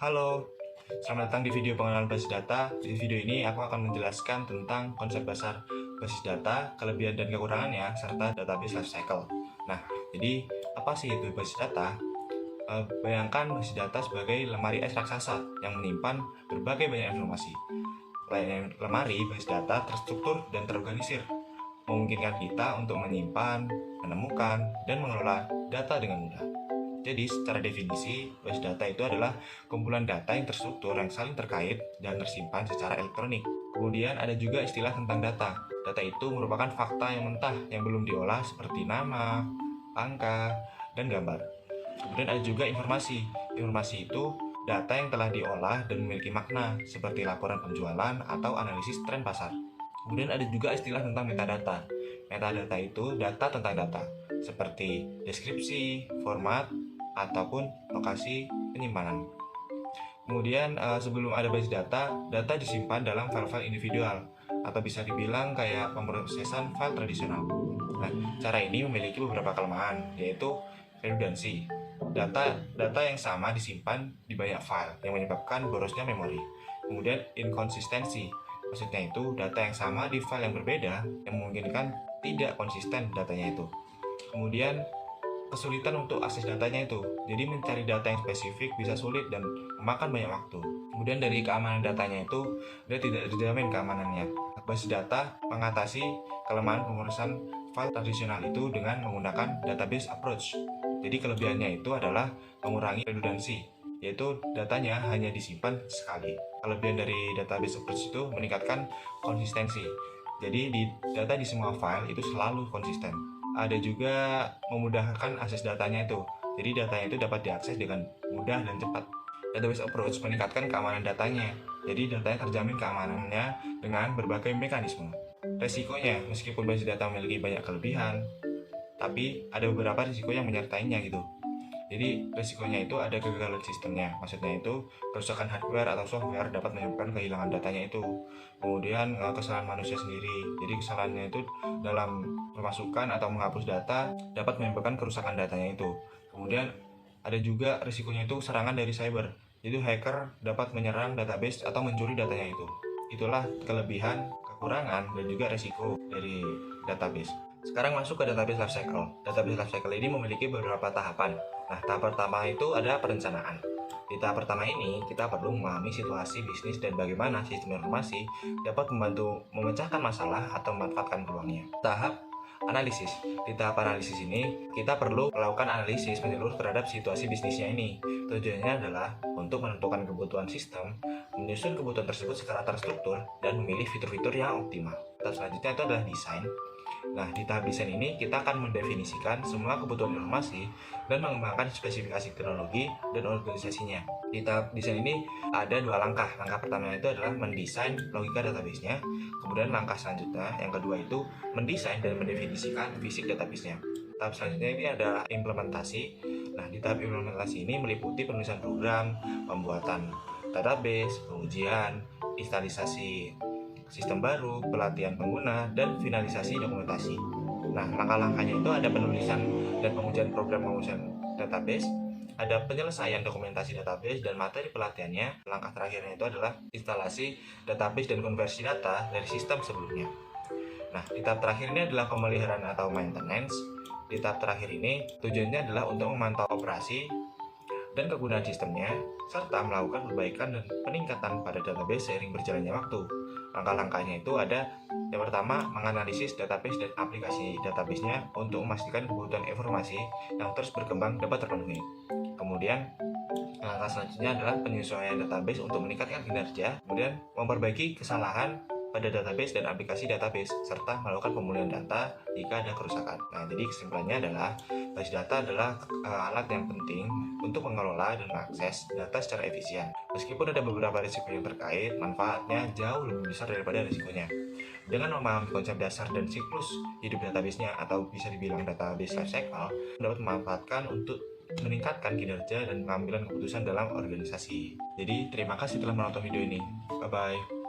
Halo, selamat datang di video pengenalan basis data. Di video ini aku akan menjelaskan tentang konsep dasar basis data, kelebihan dan kekurangannya, serta database lifecycle. Nah, jadi apa sih itu basis data? Bayangkan basis data sebagai lemari es raksasa yang menyimpan berbagai banyak informasi. Layaknya lemari, basis data terstruktur dan terorganisir, memungkinkan kita untuk menyimpan, menemukan, dan mengelola data dengan mudah. Jadi, secara definisi, basis data itu adalah kumpulan data yang terstruktur, yang saling terkait, dan tersimpan secara elektronik. Kemudian ada juga istilah tentang data. Data itu merupakan fakta yang mentah yang belum diolah seperti nama, angka, dan gambar. Kemudian ada juga informasi. Informasi itu data yang telah diolah dan memiliki makna, seperti laporan penjualan atau analisis tren pasar. Kemudian ada juga istilah tentang metadata. Metadata itu data tentang data, seperti deskripsi, format, ataupun lokasi penyimpanan. Kemudian sebelum ada basis data, data disimpan dalam file-file individual atau bisa dibilang kayak pemrosesan file tradisional. Nah, cara ini memiliki beberapa kelemahan, yaitu redundansi. Data yang sama disimpan di banyak file yang menyebabkan borosnya memori. Kemudian inkonsistensi, maksudnya itu data yang sama di file yang berbeda yang memungkinkan tidak konsisten datanya itu. Kemudian kesulitan untuk akses datanya itu. Jadi mencari data yang spesifik bisa sulit dan memakan banyak waktu. Kemudian dari keamanan datanya itu, dia tidak dijamin keamanannya. Basis data mengatasi kelemahan pengurusan file tradisional itu dengan menggunakan database approach. Jadi kelebihannya itu adalah mengurangi redundansi, yaitu datanya hanya disimpan sekali. Kelebihan dari database approach itu meningkatkan konsistensi. Jadi data di semua file itu selalu konsisten. Ada juga memudahkan akses datanya itu. Jadi datanya itu dapat diakses dengan mudah dan cepat. Database approach meningkatkan keamanan datanya. Jadi datanya terjamin keamanannya dengan berbagai mekanisme. Resikonya, meskipun basis data memiliki banyak kelebihan, tapi ada beberapa risiko yang menyertainya gitu. Jadi resikonya itu ada kegagalan sistemnya, maksudnya itu kerusakan hardware atau software dapat menyebabkan kehilangan datanya itu. Kemudian kesalahan manusia sendiri, jadi kesalahannya itu dalam memasukkan atau menghapus data dapat menyebabkan kerusakan datanya itu. Kemudian ada juga risikonya itu serangan dari cyber, jadi hacker dapat menyerang database atau mencuri datanya itu. Itulah kelebihan, kekurangan, dan juga risiko dari database. Sekarang masuk ke database lifecycle. Database lifecycle ini memiliki beberapa tahapan. Nah, tahap pertama itu ada perencanaan. Di tahap pertama ini, kita perlu memahami situasi bisnis dan bagaimana sistem informasi dapat membantu memecahkan masalah atau memanfaatkan peluangnya. Tahap analisis. Di tahap analisis ini, kita perlu melakukan analisis menyeluruh terhadap situasi bisnisnya ini. Tujuannya adalah untuk menentukan kebutuhan sistem, menyusun kebutuhan tersebut secara terstruktur, dan memilih fitur-fitur yang optimal. Tahap selanjutnya itu adalah desain. Nah, di tahap desain ini kita akan mendefinisikan semua kebutuhan informasi dan mengembangkan spesifikasi teknologi dan organisasinya. Di tahap desain ini ada dua langkah. Langkah pertama itu adalah mendesain logika database-nya. Kemudian langkah selanjutnya, yang kedua itu mendesain dan mendefinisikan fisik database-nya. Tahap selanjutnya ini ada implementasi. Nah, di tahap implementasi ini meliputi penulisan program, pembuatan database, pengujian, instalisasi sistem baru, pelatihan pengguna, dan finalisasi dokumentasi. Nah, langkah-langkahnya itu ada penulisan dan pengujian program pengujian database, ada penyelesaian dokumentasi database dan materi pelatihannya. Langkah terakhirnya itu adalah instalasi database dan konversi data dari sistem sebelumnya. Nah, di tahap terakhir ini adalah pemeliharaan atau maintenance. Di tahap terakhir ini tujuannya adalah untuk memantau operasi dan kegunaan sistemnya, serta melakukan perbaikan dan peningkatan pada database seiring berjalannya waktu. Langkah-langkahnya itu ada yang pertama, menganalisis database dan aplikasi database-nya untuk memastikan kebutuhan informasi yang terus berkembang dapat terpenuhi. Kemudian, langkah selanjutnya adalah penyesuaian database untuk meningkatkan kinerja, kemudian memperbaiki kesalahan pada database dan aplikasi database, serta melakukan pemulihan data jika ada kerusakan. Nah, jadi kesimpulannya adalah basis data adalah alat yang penting untuk mengelola dan mengakses data secara efisien. Meskipun ada beberapa risiko yang terkait, manfaatnya jauh lebih besar daripada risikonya. Dengan memahami konsep dasar dan siklus hidup database-nya atau bisa dibilang database lifecycle, dapat memanfaatkan untuk meningkatkan kinerja dan pengambilan keputusan dalam organisasi. Jadi, terima kasih telah menonton video ini. Bye-bye.